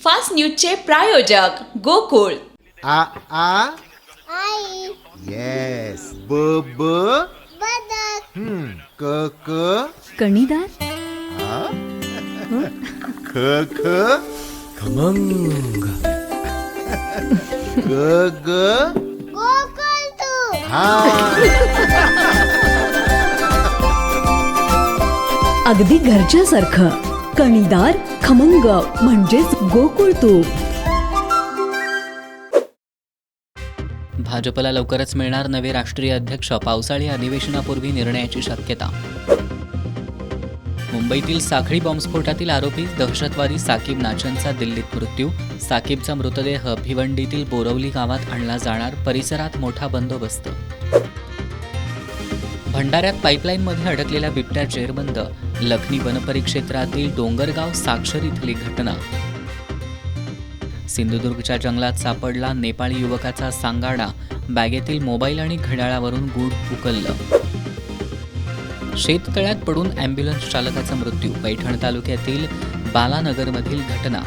Fast न्यूजचे प्रायोजक गोकुळ. आ आ आई yes ब ब बदक क क कणीदार, ख ख खमंग. ग ग गोकुळ तू हा अगदी घरच्यासारखं. कणीदार, खमंग म्हणजेच गोकुळ तूप. भाजपला लवकरच मिळणार नवे राष्ट्रीय अध्यक्ष, पावसाळी अधिवेशनापूर्वी निर्णयाची शक्यता. मुंबईतील साखळी बॉम्बस्फोटातील आरोपी दहशतवादी साकीब नाचनचा दिल्लीत मृत्यू. साकीबचा मृतदेह भिवंडीतील बोरवली गावात आणला जाणार, परिसरात मोठा बंदोबस्त. भंडाऱ्यात पाईपलाईनमध्ये अडकलेल्या बिबट्या जेरबंद. लखनी वनपरिक्षेत्रातील डोंगरगाव साक्षर इथली घटना. सिंधुदुर्गच्या जंगलात सापडला नेपाळी युवकाचा सांगाडा. बॅगेतील मोबाईल आणि घड्याळावरून गूढ उकललं. शेततळ्यात पडून अँब्युलन्स चालकाचा मृत्यू. पैठण तालुक्यातील बालानगरमधील घटना.